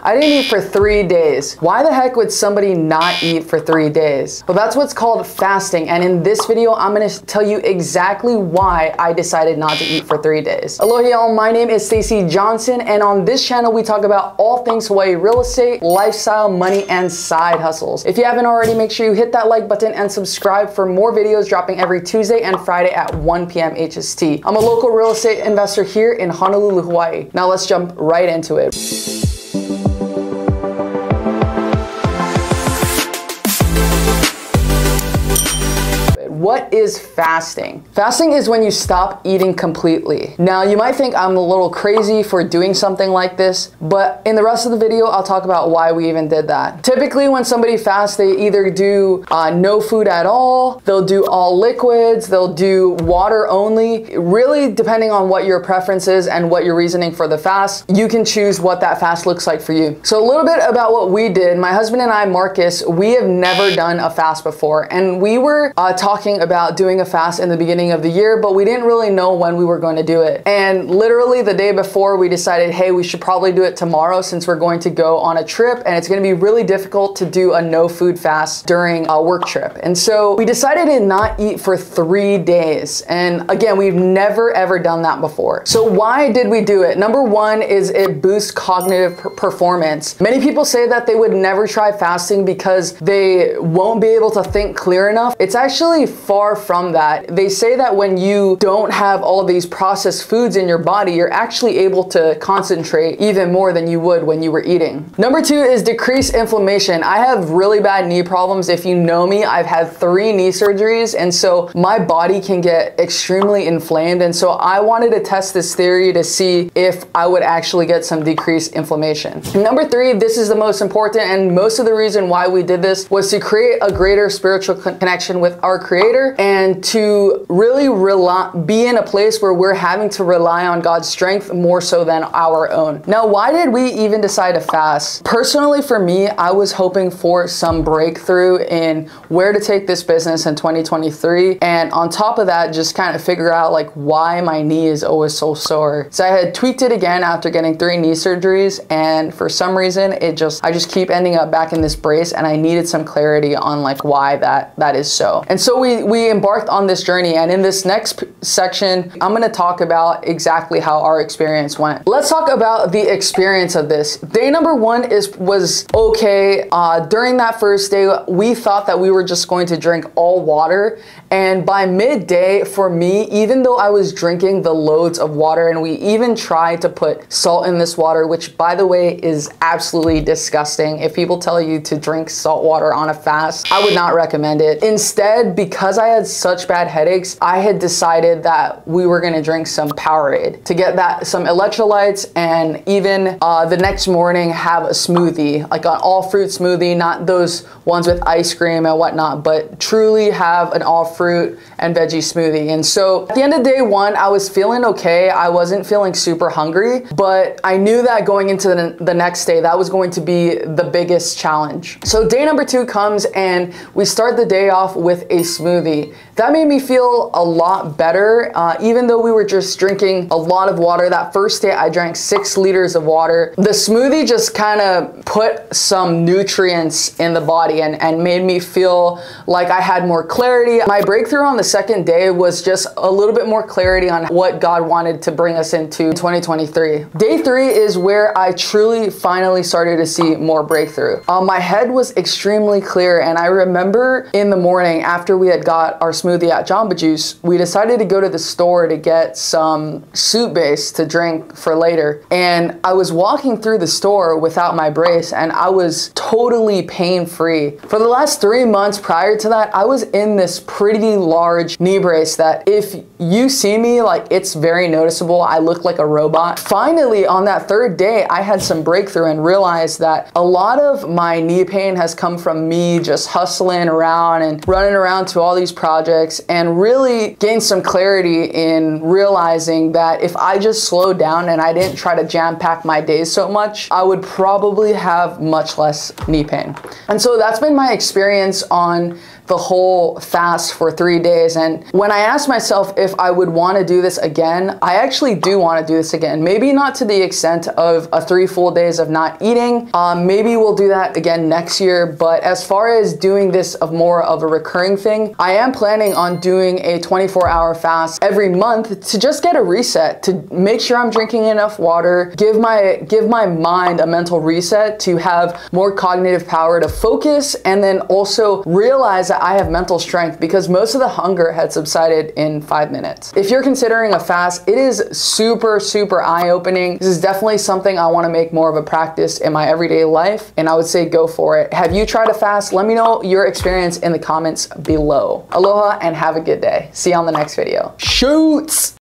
I didn't eat for 3 days. Why the heck would somebody not eat for 3 days? Well, that's what's called fasting. And in this video, I'm gonna tell you exactly why I decided not to eat for 3 days. Aloha y'all, my name is Stacey Johnson. And on this channel, we talk about all things Hawaii real estate, lifestyle, money, and side hustles. If you haven't already, make sure you hit that like button and subscribe for more videos dropping every Tuesday and Friday at 1 p.m. HST. I'm a local real estate investor here in Honolulu, Hawaii. Now let's jump right into it. What is fasting? Fasting is when you stop eating completely. Now, you might think I'm a little crazy for doing something like this, but in the rest of the video, I'll talk about why we even did that. Typically, when somebody fasts, they either do no food at all, they'll do all liquids, they'll do water only. Really, depending on what your preference is and what your reasoning for the fast, you can choose what that fast looks like for you. So a little bit about what we did. My husband and I, Marcus, we have never done a fast before, and we were talking about doing a fast in the beginning of the year, but we didn't really know when we were going to do it. And literally the day before, we decided, hey, we should probably do it tomorrow since we're going to go on a trip, and it's going to be really difficult to do a no food fast during a work trip. And so we decided to not eat for 3 days. And again, we've never ever done that before. So why did we do it? Number one is it boosts cognitive performance. Many people say that they would never try fasting because they won't be able to think clear enough. It's actually far from that. They say that when you don't have all of these processed foods in your body, you're actually able to concentrate even more than you would when you were eating. Number two is decrease inflammation. I have really bad knee problems. If you know me, I've had 3 knee surgeries, and so my body can get extremely inflamed. And so I wanted to test this theory to see if I would actually get some decreased inflammation. Number 3, this is the most important, and most of the reason why we did this was to create a greater spiritual connection with our Creator, and to really be in a place where we're having to rely on God's strength more so than our own. Now, why did we even decide to fast? Personally, for me, I was hoping for some breakthrough in where to take this business in 2023. And on top of that, just kind of figure out like why my knee is always so sore. So I had tweaked it again after getting 3 knee surgeries. And for some reason, I just keep ending up back in this brace, and I needed some clarity on like why that is so. And so we embarked on this journey, and in this next section, I'm going to talk about exactly how our experience went. Let's talk about the experience of this. Day number 1 was okay. During that first day, we thought that we were just going to drink all water, and by midday, for me, even though I was drinking the loads of water, and we even tried to put salt in this water, which by the way is absolutely disgusting. If people tell you to drink salt water on a fast, I would not recommend it. Instead, because I had such bad headaches, I had decided that we were going to drink some Powerade to get some electrolytes, and even the next morning have a smoothie, like an all fruit smoothie, not those ones with ice cream and whatnot, but truly have an all fruit and veggie smoothie. And so at the end of day 1, I was feeling okay. I wasn't feeling super hungry, but I knew that going into the next day, that was going to be the biggest challenge. So day number 2 comes, and we start the day off with a smoothie. That made me feel a lot better, even though we were just drinking a lot of water. That first day, I drank 6 liters of water. The smoothie just kind of put some nutrients in the body and made me feel like I had more clarity. My breakthrough on the second day was just a little bit more clarity on what God wanted to bring us into 2023. Day 3 is where I truly finally started to see more breakthrough. My head was extremely clear, and I remember in the morning after we had got our smoothie at Jamba Juice, we decided to go to the store to get some soup base to drink for later. And I was walking through the store without my brace, and I was totally pain-free. For the last 3 months prior to that, I was in this pretty large knee brace that if you see me, like, it's very noticeable. I look like a robot. Finally, on that 3rd day, I had some breakthrough and realized that a lot of my knee pain has come from me just hustling around and running around to all these these projects and really gained some clarity in realizing that if I just slowed down and I didn't try to jam pack my days so much, I would probably have much less knee pain. And so that's been my experience on the whole fast for 3 days. And when I asked myself if I would want to do this again, I actually do want to do this again. Maybe not to the extent of 3 full days of not eating. Maybe we'll do that again next year. But as far as doing this of more of a recurring thing, I am planning on doing a 24-hour fast every month to just get a reset, to make sure I'm drinking enough water, give my mind a mental reset, to have more cognitive power to focus, and then also realize that I have mental strength, because most of the hunger had subsided in 5 minutes. If you're considering a fast, it is super, super eye-opening. This is definitely something I want to make more of a practice in my everyday life, and I would say go for it. Have you tried a fast? Let me know your experience in the comments below. Aloha and have a good day. See you on the next video. Shoots!